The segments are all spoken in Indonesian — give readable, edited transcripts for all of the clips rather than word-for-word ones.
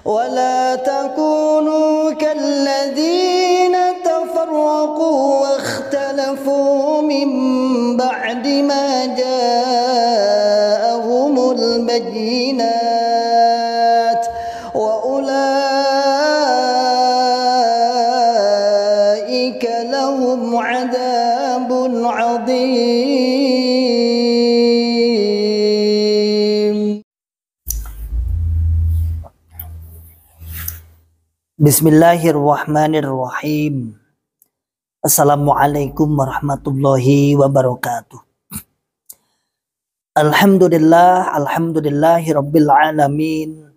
ولا تكونوا كالذين تفرقوا واختلفوا من بعد ما جاءهم البينات وأولئك لهم عذاب عظيم. Bismillahirrahmanirrahim. Assalamualaikum warahmatullahi wabarakatuh. Alhamdulillahi rabbil alamin.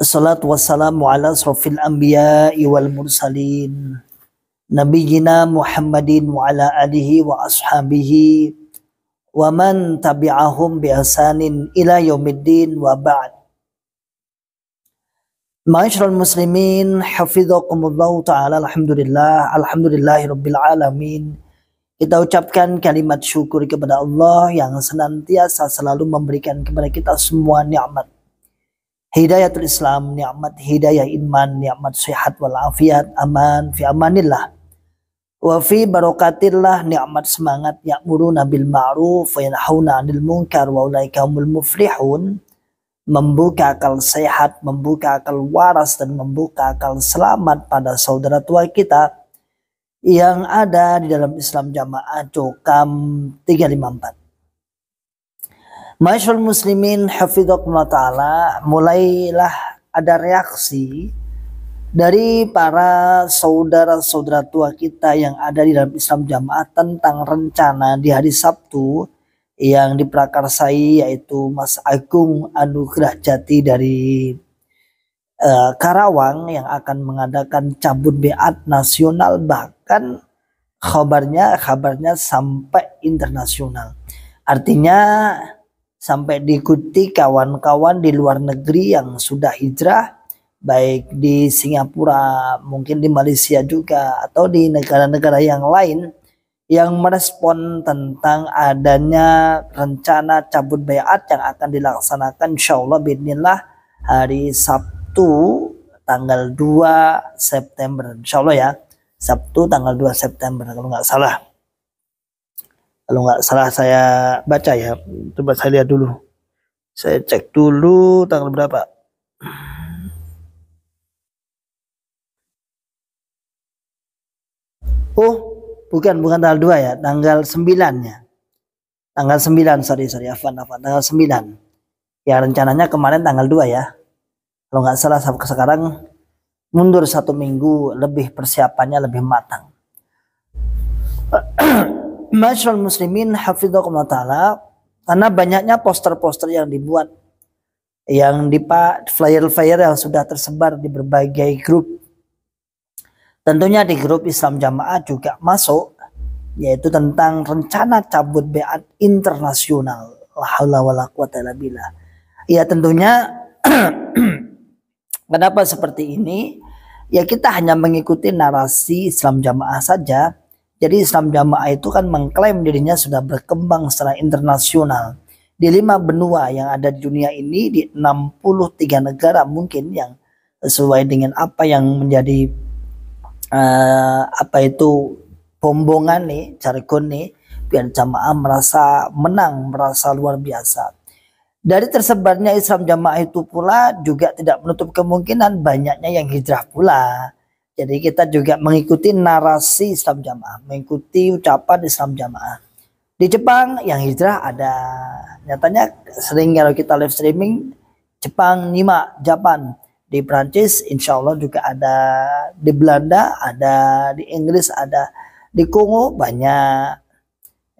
Assalatu wassalamu ala asrafil anbiya'i wal mursalin. Nabiyyina Muhammadin wa ala alihi wa ashabihi wa man tabi'ahum bi ihsanin ila yaumiddin wa ba'd. Ma'asyiral muslimin, hafizakumullahu ta'ala, alhamdulillahi rabbil alamin. Kita ucapkan kalimat syukur kepada Allah yang senantiasa selalu memberikan kepada kita semua nikmat hidayatul Islam, nikmat hidayah iman, nikmat sehat walafiat, aman fi amanillah wa fi barakatillah, nikmat semangat ya'muruna bil ma'ruf wa yanhauna 'anil munkar wa ulaika humul muflihun. Membuka akal sehat, membuka akal waras, dan membuka akal selamat pada saudara tua kita yang ada di dalam Islam Jamaah Cokam 354. Ma'asyiral muslimin, hafizakumullah ta'ala, mulailah ada reaksi dari para saudara-saudara tua kita yang ada di dalam Islam Jamaah tentang rencana di hari Sabtu yang diprakarsai, yaitu Mas Agung Anugrah Jati dari Karawang, yang akan mengadakan cabut beat nasional, bahkan kabarnya sampai internasional. Artinya sampai diikuti kawan-kawan di luar negeri yang sudah hijrah, baik di Singapura, mungkin di Malaysia juga, atau di negara-negara yang lain, yang merespon tentang adanya rencana cabut bayat yang akan dilaksanakan insyaallah bismillah hari Sabtu tanggal 2 September insyaallah ya. Sabtu tanggal 2 September kalau nggak salah. Kalau nggak salah saya baca ya. Coba saya lihat dulu. Saya cek dulu tanggal berapa. Oh, bukan tanggal 2 ya, tanggal 9-nya. Tanggal 9, sorry, afwan, tanggal 9. Ya rencananya kemarin tanggal 2 ya. Kalau nggak salah sekarang mundur 1 minggu, lebih persiapannya lebih matang. Ma'asyiral muslimin, hafizakumullah ta'ala, karena banyaknya poster-poster yang dibuat, yang flyer-flyer yang sudah tersebar di berbagai grup. Tentunya di grup Islam Jamaah juga masuk, yaitu tentang rencana cabut beat internasional. La haula wala quwata illa billah. Ya tentunya kenapa seperti ini? Ya kita hanya mengikuti narasi Islam Jamaah saja. Jadi Islam Jamaah itu kan mengklaim dirinya sudah berkembang secara internasional di 5 benua yang ada di dunia ini, di 63 negara mungkin, yang sesuai dengan apa yang menjadi bombongan nih, jargon nih, biar jamaah merasa menang, merasa luar biasa. Dari tersebarnya Islam Jamaah itu pula juga tidak menutup kemungkinan banyaknya yang hijrah pula. Jadi kita juga mengikuti narasi Islam Jamaah, mengikuti ucapan Islam Jamaah. Di Jepang yang hijrah ada, nyatanya sering kalau kita live streaming, Jepang nyimak Japan. Di Prancis insya Allah juga ada, di Belanda ada, di Inggris ada, di Kongo banyak,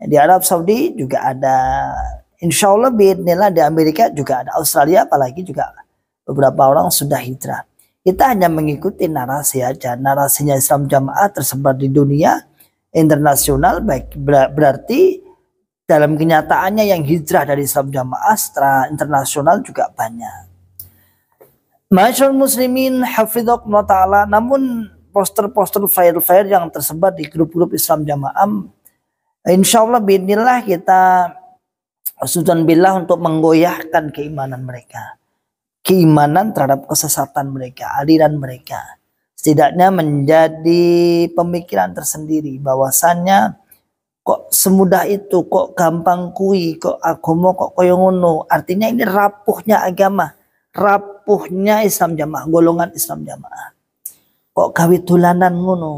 di Arab Saudi juga ada, insya Allah bismillah di Amerika juga ada, Australia apalagi juga beberapa orang sudah hijrah. Kita hanya mengikuti narasi aja, narasinya Islam Jamaah tersebar di dunia internasional, baik berarti dalam kenyataannya yang hijrah dari Islam Jamaah secara internasional juga banyak. Ma'asyiral muslimin, hafizakumullah ta'ala, namun poster-poster flyer-flyer yang tersebar di grup-grup Islam Jamaah, insyaallah bismillah kita sudzan billah untuk menggoyahkan keimanan mereka. keimanan terhadap kesesatan mereka, aliran mereka. Setidaknya menjadi pemikiran tersendiri bahwasannya kok semudah itu, kok gampang kui, kok agama kok koyo ngono. Artinya ini rapuhnya agama, rapuhnya Islam Jamaah, golongan Islam Jamaah. Kok gawe dolanan ngono.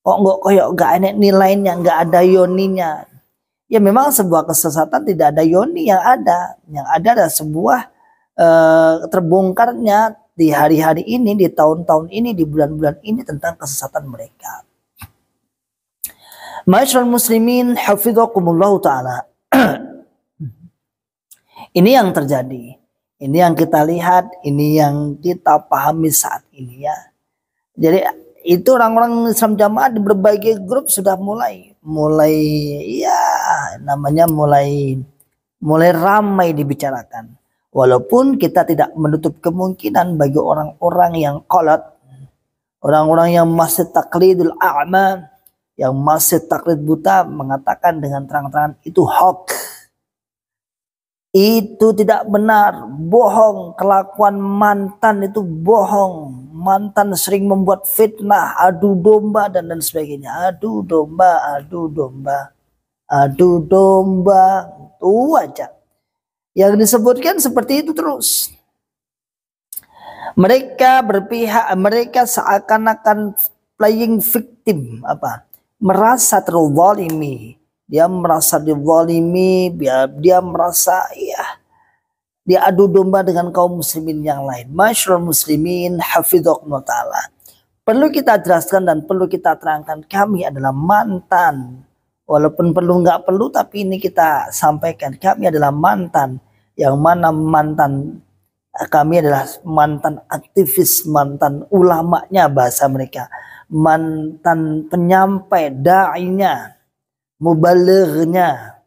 Kok nggak koyo gak enek nilainya, nggak ada yoninya. Ya memang sebuah kesesatan tidak ada yoni yang ada. Yang ada adalah sebuah terbongkarnya di hari-hari ini, di tahun-tahun ini, di bulan-bulan ini tentang kesesatan mereka. Ma'asyiral muslimin hafizakumullah ta'ala. Ini yang terjadi. Ini yang kita lihat, ini yang kita pahami saat ini ya. Jadi itu orang-orang Islam Jamaah di berbagai grup sudah mulai ya namanya mulai ramai dibicarakan. Walaupun kita tidak menutup kemungkinan bagi orang-orang yang qalat, orang-orang yang masih taklidul a'ma, yang masih taklid buta, mengatakan dengan terang-terangan itu hoax, itu tidak benar, bohong, kelakuan mantan itu bohong, mantan sering membuat fitnah, adu domba dan sebagainya, adu domba, itu aja yang disebutkan seperti itu terus. Mereka berpihak, mereka seakan-akan playing victim, merasa terzalimi. Dia merasa dizalimi, dia merasa ya dia adu domba dengan kaum muslimin yang lain. Ma'asyiral muslimin hafizakumullah ta'ala. Perlu kita jelaskan dan perlu kita terangkan, kami adalah mantan. Walaupun perlu nggak perlu, tapi ini kita sampaikan, kami adalah mantan. Yang mana mantan kami adalah mantan aktivis, mantan ulamanya bahasa mereka, mantan penyampai, da'inya, mubalighnya,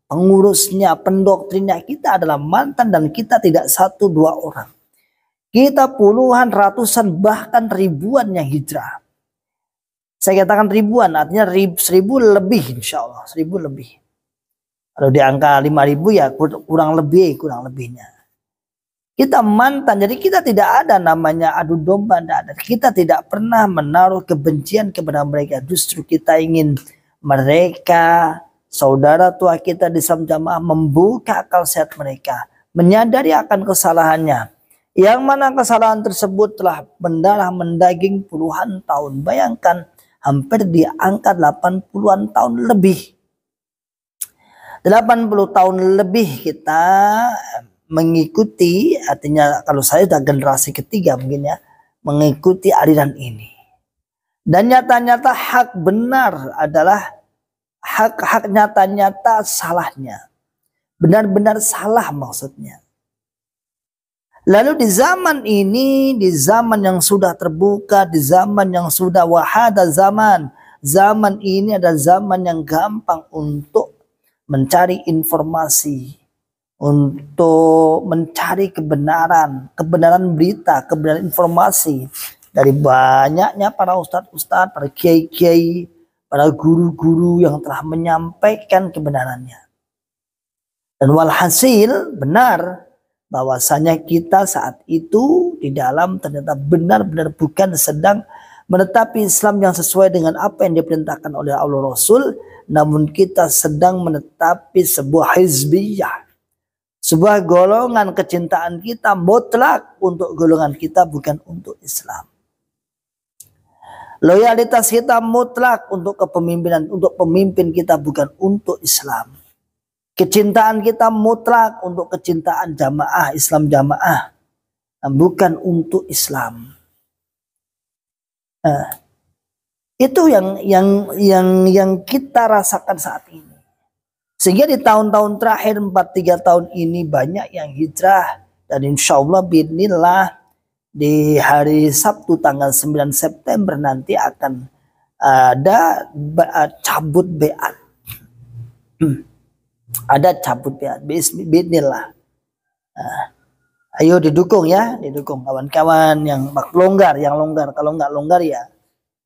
pengurusnya, pendoktrinnya. Kita adalah mantan dan kita tidak satu dua orang. Kita puluhan, ratusan, bahkan ribuan yang hijrah. Saya katakan ribuan, artinya 1000 lebih insya Allah, 1000 lebih. Kalau di angka 5000 ya kurang lebihnya. Kita mantan, jadi kita tidak ada namanya adu domba, tidak ada. Kita tidak pernah menaruh kebencian kepada mereka. Justru kita ingin mereka, saudara tua kita di Islam Jamaah, membuka akal sehat mereka, menyadari akan kesalahannya. Yang mana kesalahan tersebut telah mendarah mendaging puluhan tahun. Bayangkan, hampir di angka 80-an tahun lebih. 80 tahun lebih kita mengikuti, artinya kalau saya sudah generasi ketiga mungkin ya, mengikuti aliran ini. Dan nyata-nyata hak benar adalah hak nyata-nyata salahnya. Benar-benar salah maksudnya. Lalu di zaman ini, di zaman yang sudah terbuka, di zaman yang sudah wahada zaman ini adalah zaman yang gampang untuk mencari informasi, untuk mencari kebenaran berita, kebenaran informasi dari banyaknya para ustadz-ustadz, para kiai-kiai, para guru-guru yang telah menyampaikan kebenarannya. Dan walhasil benar bahwasanya kita saat itu di dalam ternyata benar-benar bukan sedang menetapi Islam yang sesuai dengan apa yang diperintahkan oleh Allah Rasul, namun kita sedang menetapi sebuah hizbiyah, sebuah golongan kecintaan kita mutlak untuk golongan kita, bukan untuk Islam. Loyalitas kita mutlak untuk kepemimpinan, untuk pemimpin kita, bukan untuk Islam. Kecintaan kita mutlak untuk kecintaan jamaah, Islam jamaah, bukan untuk Islam. Itu yang kita rasakan saat ini. Sehingga di tahun-tahun terakhir 4-3 tahun ini banyak yang hijrah, dan insya Allah bismillah di hari Sabtu tanggal 9 September nanti akan ada cabut beat. Ada cabut beat, bismillah. Ayo didukung ya, didukung kawan-kawan yang longgar, kalau nggak longgar ya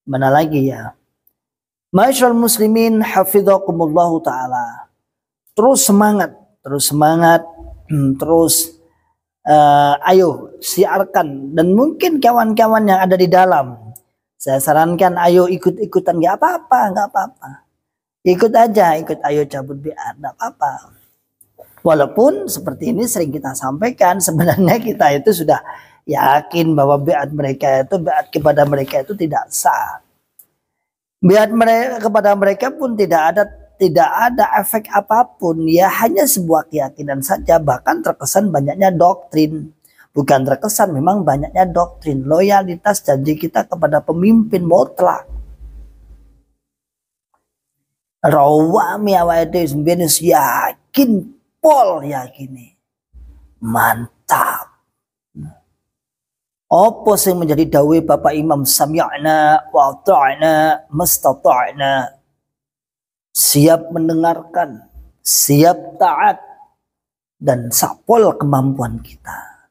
mana lagi ya. Ma'asyiral muslimin hafizakumullahu ta'ala. Terus semangat, terus ayo siarkan, dan mungkin kawan-kawan yang ada di dalam, saya sarankan ayo ikut-ikutan, nggak apa-apa, ikut aja, ayo cabut biat, nggak apa-apa. Walaupun seperti ini sering kita sampaikan, sebenarnya kita itu sudah yakin bahwa biat kepada mereka itu tidak sah. Biat mereka kepada mereka pun tidak ada efek apapun, ya hanya sebuah keyakinan saja, bahkan terkesan banyaknya doktrin. Bukan terkesan, memang banyaknya doktrin, loyalitas janji kita kepada pemimpin mutlak. Rawami awake dhewe yakin pol yakini. Mantap. Apa sing menjadi dawuh Bapak Imam, sami'na wa ata'na mastata'na. Siap mendengarkan, siap taat, dan sapol kemampuan kita.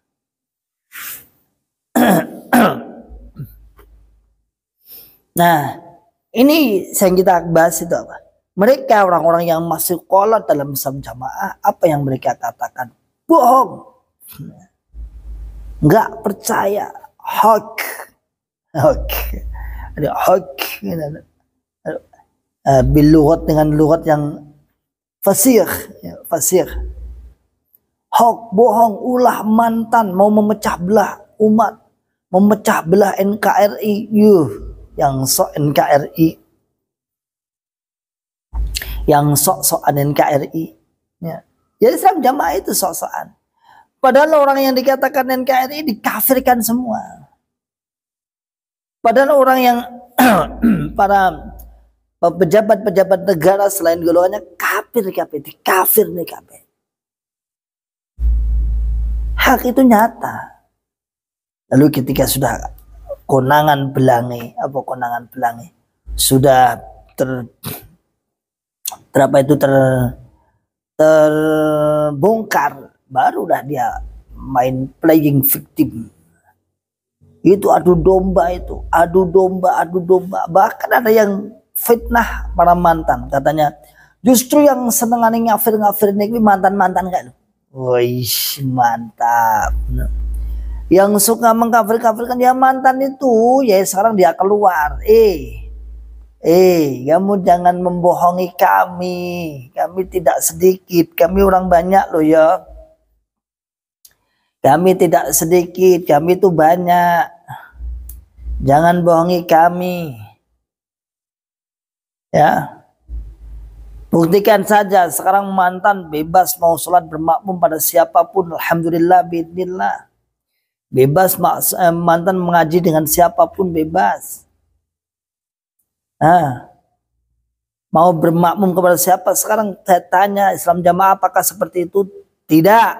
Nah, ini yang kita bahas itu apa? Mereka orang-orang yang masuk kolot dalam Islam jamaah, apa yang mereka katakan? Bohong. Enggak percaya. Hak. Ada hak. Bilugat dengan lugat yang fasih. Hak, bohong, ulah, mantan, mau memecah belah umat, memecah belah NKRI. Yang sok NKRI, yang sok-sokan NKRI, ya. Jadi Islam jamaah itu sok-sokan. Padahal orang yang dikatakan NKRI dikafirkan semua. Padahal orang yang para pejabat-pejabat negara selain golongannya kafir, dikafir nih kafir. Hak itu nyata. Lalu ketika sudah konangan belangi sudah terbongkar, barulah dia main playing victim. Itu adu domba, bahkan ada yang fitnah para mantan, katanya justru yang senengane ngafir ini mantan-mantan kan. Wih, mantap. Yang suka mengkafir-kafirkan ya mantan itu, ya sekarang dia keluar. Kamu jangan membohongi kami. Kami tidak sedikit, kami orang banyak loh ya. Kami tidak sedikit, kami itu banyak. Jangan bohongi kami. Ya. Buktikan saja sekarang mantan bebas mau sholat bermakmum pada siapapun, alhamdulillah biidznillah. Bebas mantan mengaji dengan siapapun, bebas. Mau bermakmum kepada siapa? Sekarang saya tanya Islam jamaah apakah seperti itu? Tidak.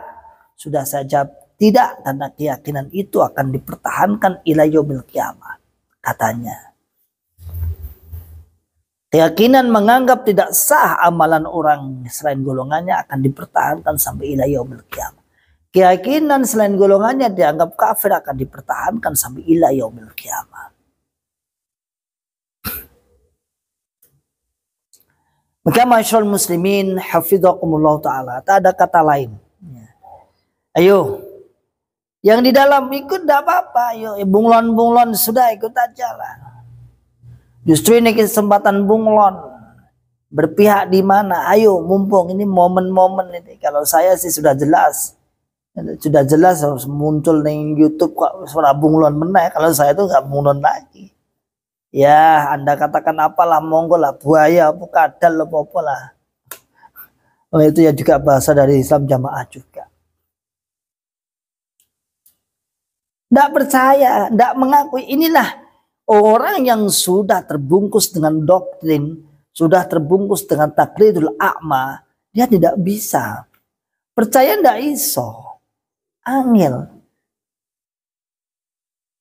Sudah saya jawab tidak, karena keyakinan itu akan dipertahankan ila yaumil qiyamah, katanya. Keyakinan menganggap tidak sah amalan orang selain golongannya akan dipertahankan sampai ila yaumil qiyamah. Keyakinan selain golongannya dianggap kafir akan dipertahankan sampai ila yaumil qiyamah. Maka masyaallah muslimin hafizakumullah ta'ala, tak ada kata lain. Ayo, yang di dalam ikut tidak apa-apa. Ayo, bunglon-bunglon sudah ikut aja lah. Justru ini kesempatan bunglon. Berpihak di mana? Ayo, mumpung ini momen-momen ini. Kalau saya sih sudah jelas harus muncul di YouTube kok suara bunglon meneh. Kalau saya itu nggak bunglon lagi. Ya, Anda katakan apalah, monggo lah, buaya apa kadal apa lah. Itu ya juga bahasa dari Islam jamaah juga. Tidak percaya, tidak mengakui. Inilah orang yang sudah terbungkus dengan doktrin, sudah terbungkus dengan taklidul a'ma, dia tidak bisa. Percaya tidak iso. Angel.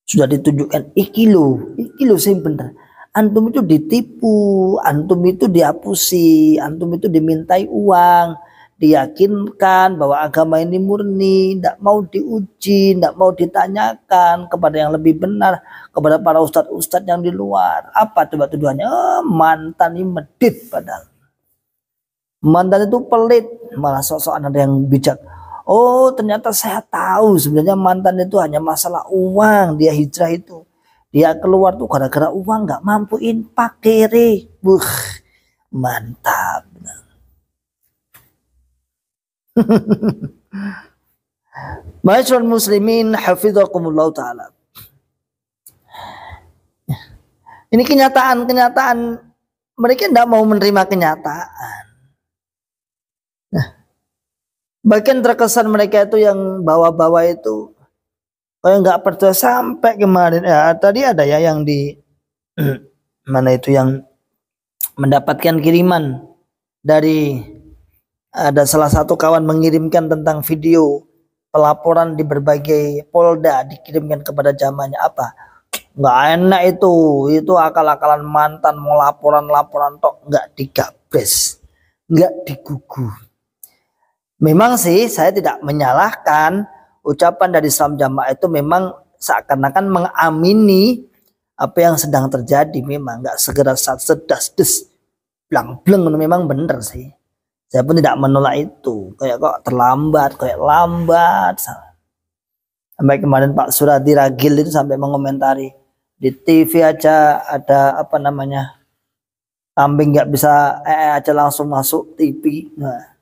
Sudah ditunjukkan ikilu sing bener. Antum itu ditipu, antum itu dihapusi, antum itu dimintai uang, diyakinkan bahwa agama ini murni, tidak mau diuji, tidak mau ditanyakan kepada yang lebih benar, kepada para ustadz-ustadz yang di luar. Apa coba tuduhannya? Mantan ini medit padahal. Mantan itu pelit, malah sok-sokan ada yang bijak. Oh ternyata saya tahu sebenarnya mantan itu hanya masalah uang. Dia hijrah itu, dia keluar tuh gara-gara uang, nggak mampu infak kiri. Mantap. Ma'asyiral muslimin hafizakumullah taala. Ini kenyataan mereka tidak mau menerima kenyataan. Nah, bagian terkesan mereka itu yang bawa-bawa itu kayak nggak percaya sampai kemarin. Ya, tadi ada ya yang di mana itu yang mendapatkan kiriman dari ada salah satu kawan mengirimkan tentang video pelaporan di berbagai polda dikirimkan kepada jamaahnya. Apa? Nggak enak itu akal-akalan mantan, mau laporan tok nggak digabres, nggak digugu. Memang sih saya tidak menyalahkan ucapan dari Islam Jamaah itu, memang seakan-akan mengamini apa yang sedang terjadi, memang nggak segera sedas des blang-bleng, memang benar sih. Saya pun tidak menolak itu, kayak kok terlambat, kayak lambat. Sampai kemarin Pak Suradi Ragil itu sampai mengomentari di TV aja ada apa namanya kambing nggak bisa aja langsung masuk TV. Nah,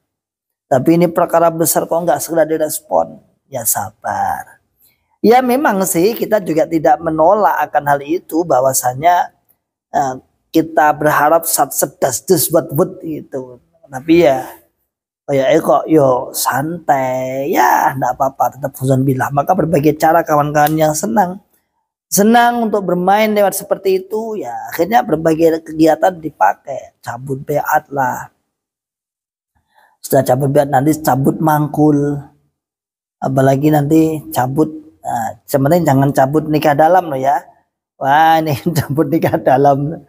tapi ini perkara besar kok nggak segera direspon. Ya sabar. Ya memang sih kita juga tidak menolak akan hal itu, bahwasanya kita berharap sedas des buat gitu. Tapi ya kok yo santai ya, enggak apa-apa, tetap huzon billah. Maka berbagai cara kawan-kawan yang senang untuk bermain lewat seperti itu, ya akhirnya berbagai kegiatan dipakai. Cabut beat lah, setelah cabut beat nanti cabut mangkul, apalagi nanti cabut sebenarnya jangan cabut nikah dalam loh ya. Wah ini cabut nikah dalam.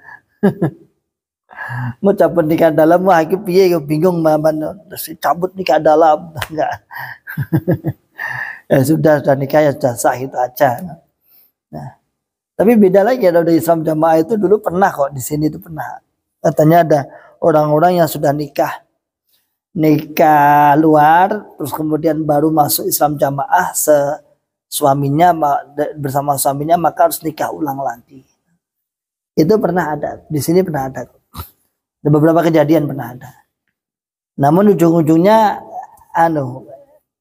Mau cabut nikah dalam, wah iki piye yo bingung mamban, terus cabut nikah dalam enggak. Ya sudah nikah ya sudah sah, itu aja. Nah, tapi beda lagi ada dari Islam Jamaah itu dulu pernah kok di sini itu pernah. Katanya ada orang-orang yang sudah nikah luar, terus kemudian baru masuk Islam Jamaah suaminya bersama suaminya, maka harus nikah ulang lagi. Itu pernah ada di sini, pernah ada. Ada beberapa kejadian pernah ada. Namun ujung-ujungnya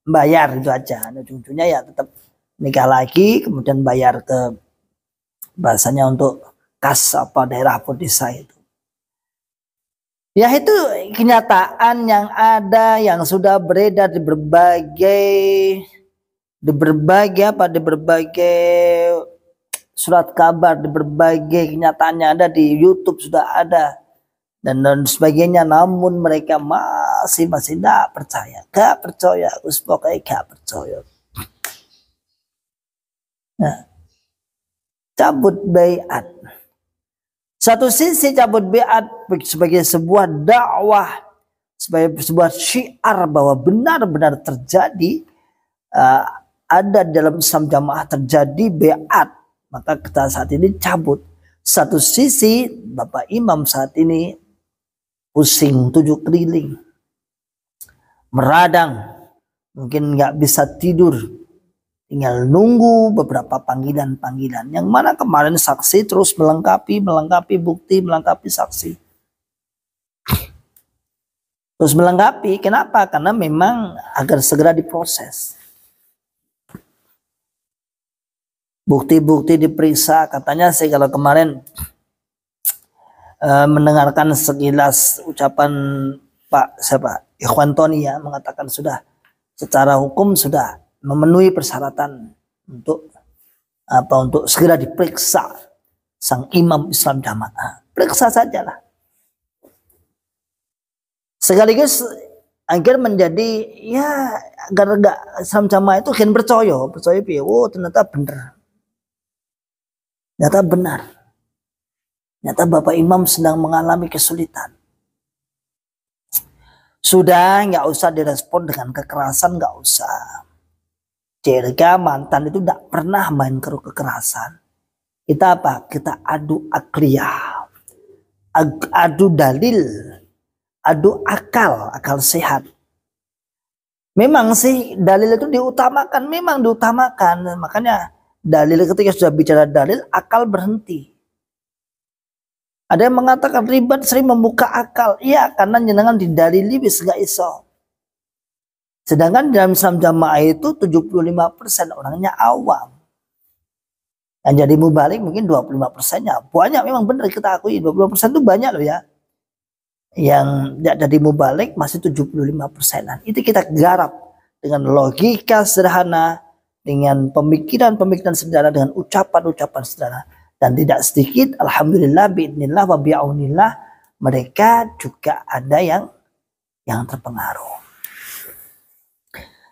bayar itu aja. Ujung-ujungnya ya tetap nikah lagi, kemudian bayar ke bahasanya untuk kas apa daerah desa itu. Ya itu kenyataan yang ada, yang sudah beredar di berbagai surat kabar, di berbagai kenyataan yang ada di YouTube sudah ada. Dan sebagainya, namun mereka masih tidak percaya, gak percaya, pokoknya gak percaya. Nah, cabut baiat, satu sisi cabut baiat sebagai sebuah dakwah, sebagai sebuah syiar bahwa benar-benar terjadi ada dalam Islam Jamaah terjadi baiat, maka kita saat ini cabut. Satu sisi Bapak Imam saat ini pusing 7 keliling, meradang, mungkin nggak bisa tidur, tinggal nunggu beberapa panggilan yang mana kemarin saksi terus melengkapi bukti, melengkapi saksi, terus melengkapi. Kenapa? Karena memang agar segera diproses, bukti-bukti diperiksa. Katanya sih kalau kemarin mendengarkan sekilas ucapan Pak Ikhwan Tony ya, mengatakan sudah secara hukum sudah memenuhi persyaratan untuk segera diperiksa sang imam Islam Jamaah. Periksa sajalah, sekaligus agar menjadi ya agar enggak Islam Jamaah itu kan percaya piye, ternyata benar. Ternyata Bapak Imam sedang mengalami kesulitan. Sudah nggak usah direspon dengan kekerasan, nggak usah. Jika mantan itu tidak pernah main kekerasan. Kita apa? Kita adu akliyah, adu dalil, adu akal sehat. Memang sih dalil itu diutamakan, memang diutamakan. Makanya dalil, ketika sudah bicara dalil, akal berhenti. Ada yang mengatakan ribat sering membuka akal. Iya, karena jenengan didalili bis gak iso. Sedangkan dalam Islam jamaah itu 75% orangnya awam. Yang jadi mubalik mungkin 25%-nya. Banyak, memang benar kita akui 20% itu banyak loh ya. Yang tidak jadi mubalik masih 75%-an. Itu kita garap dengan logika sederhana, dengan pemikiran-pemikiran sederhana, dengan ucapan-ucapan sederhana. Dan tidak sedikit, alhamdulillah, biidnillah, wa bi'aunillah, mereka juga ada yang terpengaruh.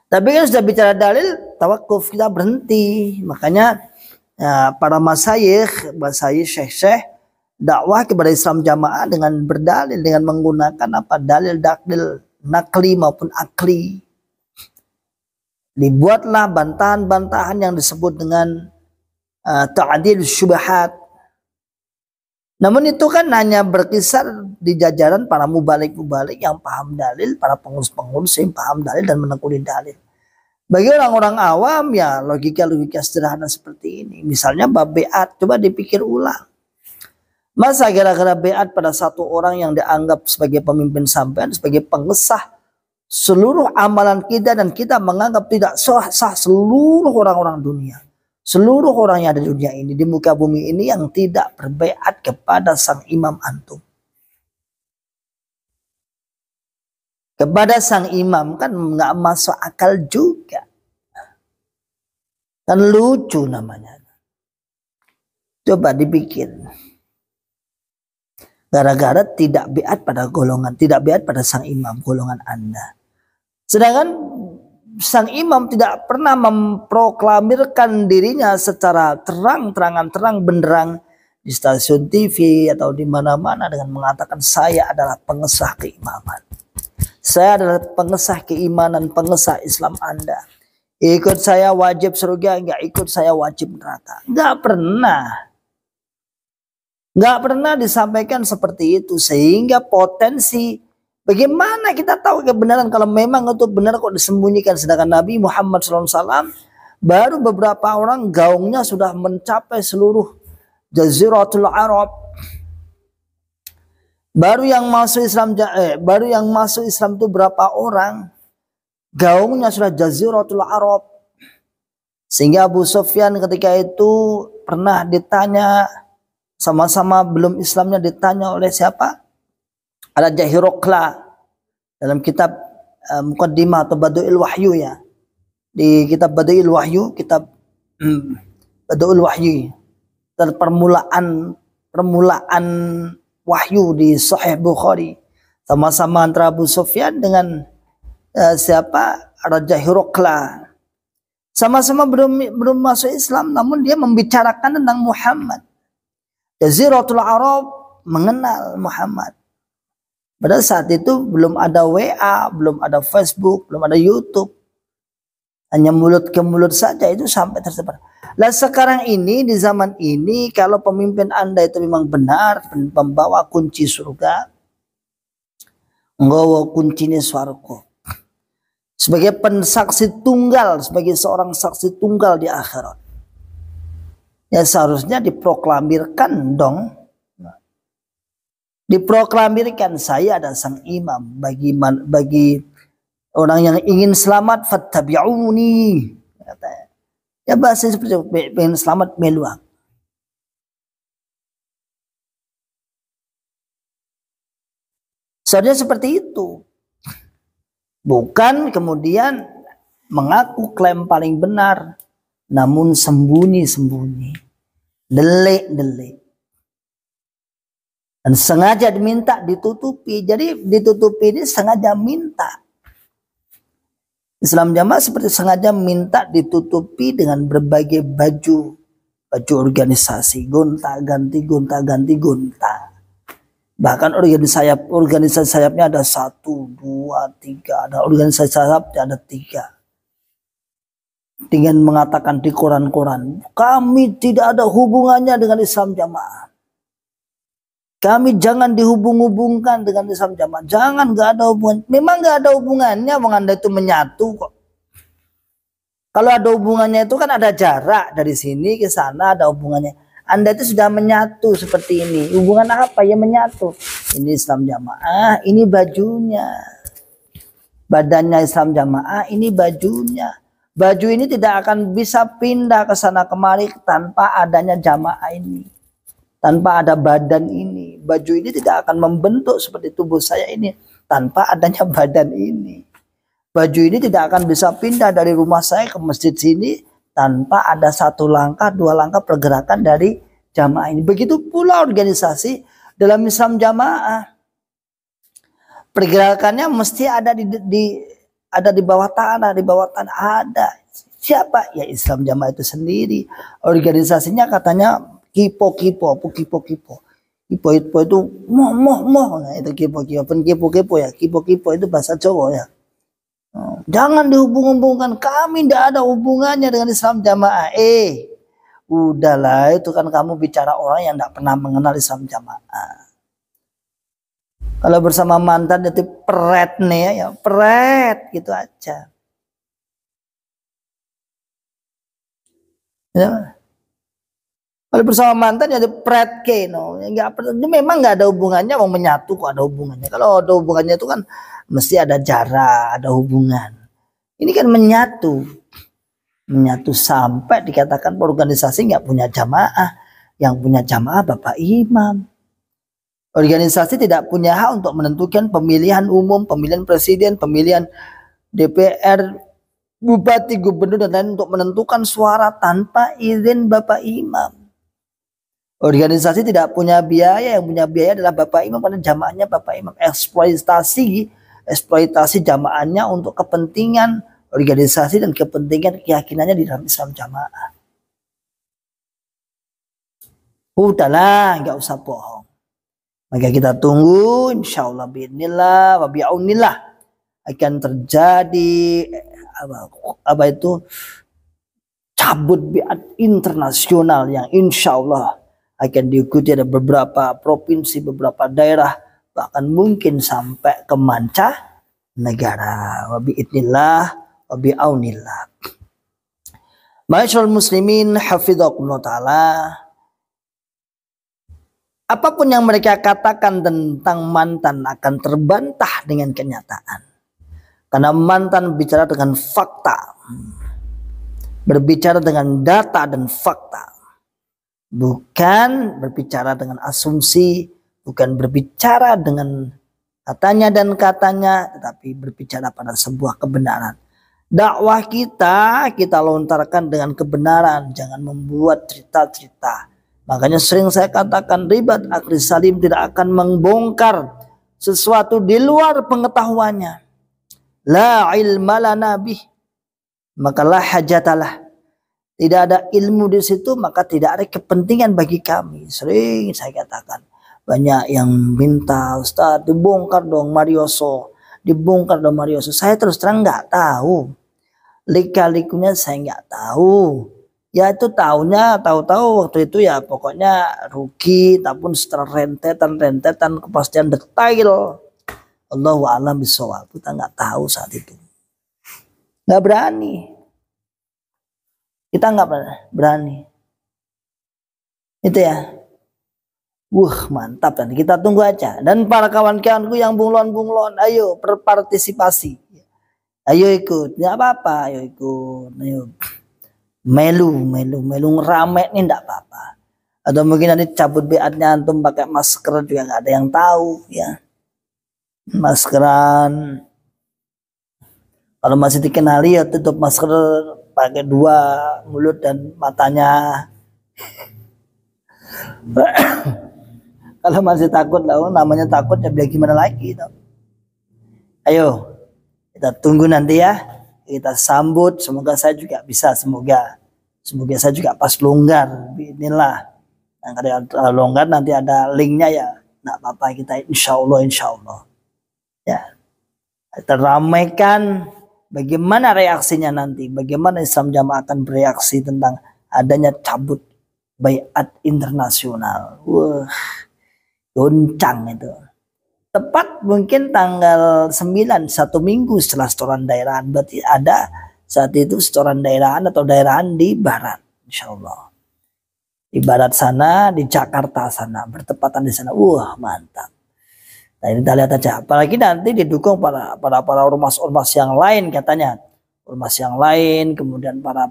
Tapi kan sudah bicara dalil, tawakuf, kita berhenti. Makanya para masyayikh, syekh-syekh, dakwah kepada Islam jamaah dengan berdalil, dengan menggunakan apa, dalil nakli maupun akli. Dibuatlah bantahan-bantahan yang disebut dengan ta'dil syubhat. Namun itu kan hanya berkisar di jajaran para mubalik-mubalik yang paham dalil, para pengurus-pengurus yang paham dalil dan menekuni dalil. Bagi orang-orang awam ya logika-logika sederhana seperti ini. Misalnya bab beat, coba dipikir ulang. Masa gara-gara beat pada satu orang yang dianggap sebagai pemimpin sampean, sebagai pengesah seluruh amalan kita, dan kita menganggap tidak sah seluruh orang-orang dunia. Seluruh orang yang ada di dunia ini, di muka bumi ini, yang tidak berbeat kepada sang imam antum. Kepada sang imam kan nggak masuk akal juga. Kan lucu namanya. Coba dipikir. Gara-gara tidak beat pada golongan, tidak beat pada sang imam golongan Anda. Sedangkan sang imam tidak pernah memproklamirkan dirinya secara terang-terangan, terang benderang di stasiun TV atau di mana-mana dengan mengatakan saya adalah pengesah keimaman. Saya adalah pengesah keimanan, pengesah Islam Anda. Ikut saya wajib surga, enggak ikut saya wajib neraka. Enggak pernah. Enggak pernah disampaikan seperti itu. Sehingga potensi, bagaimana kita tahu kebenaran kalau memang itu benar kok disembunyikan. Sedangkan Nabi Muhammad SAW baru beberapa orang gaungnya sudah mencapai seluruh Jaziratul Arab. Baru yang masuk Islam itu berapa orang? Gaungnya sudah Jaziratul Arab. Sehingga Abu Sufyan ketika itu pernah ditanya, sama-sama belum Islamnya, ditanya oleh siapa? Raja Hirokla dalam kitab Muqaddimah atau Badu'il Wahyu ya. Di kitab Badu'il Wahyu, kitab Badu'il Wahyu, dan permulaan wahyu di Sahih Bukhari, sama-sama antara Abu Sufyan dengan siapa? Raja Hirokla. Sama-sama belum masuk Islam, namun dia membicarakan tentang Muhammad. Jaziratul Arab mengenal Muhammad. Pada saat itu belum ada WA, belum ada Facebook, belum ada YouTube. Hanya mulut ke mulut saja itu sampai tersebar. Lah sekarang ini, di zaman ini, kalau pemimpin Anda itu memang benar membawa kunci surga, nggawa kuncinya swarga, sebagai pensaksi tunggal, sebagai seorang saksi tunggal di akhirat, ya seharusnya diproklamirkan dong. Diproklamirkan, saya ada sang imam, bagi orang yang ingin selamat, fattabi'uni, katanya. Ya bahasa seperti itu, pengen selamat meluang. Seharusnya seperti itu. Bukan kemudian mengaku klaim paling benar, namun sembunyi-sembunyi, delik-delik. Dan sengaja diminta ditutupi. Jadi ditutupi ini sengaja minta. Islam jamaah seperti sengaja minta ditutupi dengan berbagai baju organisasi, gonta-ganti. Bahkan organisasi sayapnya ada 1, 2, 3, ada organisasi sayapnya ada 3. Dengan mengatakan di koran-koran, kami tidak ada hubungannya dengan Islam jamaah. Kami jangan dihubung-hubungkan dengan Islam Jamaah. Jangan, nggak ada hubungan. Memang nggak ada hubungannya, Bang, Anda itu menyatu kok. Kalau ada hubungannya itu kan ada jarak dari sini ke sana, ada hubungannya. Anda itu sudah menyatu seperti ini. Hubungan apa ya menyatu? Ini Islam Jamaah, ini bajunya. Badannya Islam Jamaah, ini bajunya. Baju ini tidak akan bisa pindah ke sana kemari tanpa adanya jamaah ini. Tanpa ada badan ini. Baju ini tidak akan membentuk seperti tubuh saya ini tanpa adanya badan ini. Baju ini tidak akan bisa pindah dari rumah saya ke masjid sini tanpa ada satu langkah, dua langkah pergerakan dari jamaah ini. Begitu pula organisasi dalam Islam Jamaah. Pergerakannya mesti ada di bawah tanah, ada. Siapa? Ya Islam Jamaah itu sendiri. Organisasinya katanya kipo itu moh. Nah, itu kipo ya. Kipo itu bahasa Jawa ya. Jangan dihubung-hubungkan. Kami tidak ada hubungannya dengan Islam Jamaah. Udahlah, itu kan kamu bicara orang yang tidak pernah mengenal Islam Jamaah. Kalau bersama mantan itu peret nih ya, peret gitu aja. Ya. Kalau bersama mantan ya peret ke, no. Memang nggak ada hubungannya, mau menyatu kok ada hubungannya. Kalau ada hubungannya itu kan mesti ada jarak, ada hubungan. Ini kan menyatu sampai dikatakan organisasi nggak punya jamaah, yang punya jamaah Bapak Imam. Organisasi tidak punya hak untuk menentukan pemilihan umum, pemilihan presiden, pemilihan DPR, bupati, gubernur dan lain untuk menentukan suara tanpa izin Bapak Imam. Organisasi tidak punya biaya, yang punya biaya adalah Bapak Imam karena jamaahnya Bapak Imam. Eksploitasi jamaahnya untuk kepentingan organisasi dan kepentingan keyakinannya di dalam Islam Jamaah. Udahlah, nggak usah bohong. Maka kita tunggu, insya Allah bi'idnillah wa bi'aunillah akan terjadi apa itu cabut biat internasional yang insya Allah akan diikuti ada beberapa provinsi, beberapa daerah, bahkan mungkin sampai ke manca negara. Wa bi'idnillah wa bi'aunillah. Ma'asyiral muslimin hafizakumullah ta'ala. Apapun yang mereka katakan tentang mantan akan terbantah dengan kenyataan. Karena mantan bicara dengan fakta. Berbicara dengan data dan fakta. Bukan berbicara dengan asumsi. Bukan berbicara dengan katanya dan katanya. Tetapi berbicara pada sebuah kebenaran. Dakwah kita lontarkan dengan kebenaran. Jangan membuat cerita-cerita. Makanya sering saya katakan ribat akli salim tidak akan membongkar sesuatu di luar pengetahuannya. La ilma lana bih. Maka la hajatalah. Tidak ada ilmu di situ maka tidak ada kepentingan bagi kami. Sering saya katakan. Banyak yang minta Ustaz dibongkar dong Marioso. Dibongkar dong Marioso. Saya terus terang nggak tahu. Lika-likunya saya nggak tahu. Ya itu tahu-tahu waktu itu ya pokoknya rugi, tapi setelah rentetan kepastian detail. Allahu a'lam bishawab. Kita nggak tahu saat itu. Nggak berani. Kita nggak berani. Itu ya. Mantap nanti kita tunggu aja. Dan para kawan-kawanku yang bunglon, ayo berpartisipasi. Ayo ikut. Nggak apa-apa, ayo ikut. Ayo. Melu ngerame nih enggak apa-apa. Atau mungkin nanti cabut biatnya antum pakai masker juga nggak ada yang tahu ya. Maskeran. Kalau masih dikenali ya tutup masker pakai dua mulut dan matanya. Kalau masih takut lah, namanya takut ya biar gimana lagi. Ayo kita tunggu nanti ya. Kita sambut, semoga saya juga bisa, semoga saya juga pas longgar, inilah. Yang ada longgar nanti ada linknya ya, nggak apa-apa kita insya Allah, ya. Kita ramaikan bagaimana reaksinya nanti, bagaimana Islam Jamaah akan bereaksi tentang adanya cabut baiat internasional. goncang itu. Tepat mungkin tanggal 9, 1 minggu setelah setoran daerahan. Berarti ada saat itu setoran daerahan atau daerahan di barat, insya Allah. Di barat sana, di Jakarta sana, bertepatan di sana. Wah, mantap. Nah, ini kita lihat aja. Apalagi nanti didukung para ormas-ormas yang lain katanya. Ormas yang lain, kemudian para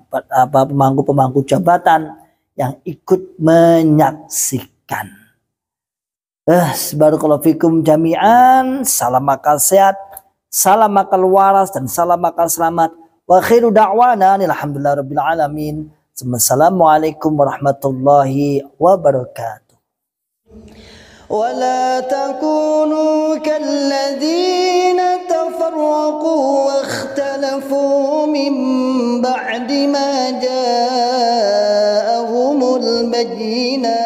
pemangku-pemangku jabatan yang ikut menyaksikan. Barakallahu fikum jami'an. Salam akal sehat, salam akal waras, dan salam akal selamat. Wa khairu da'wana alhamdulillah rabbil alamin. Assalamualaikum warahmatullahi wabarakatuh. ولا تكونوا كالذين تفرقوا واختلفوا من بعد ما جاءهم البينات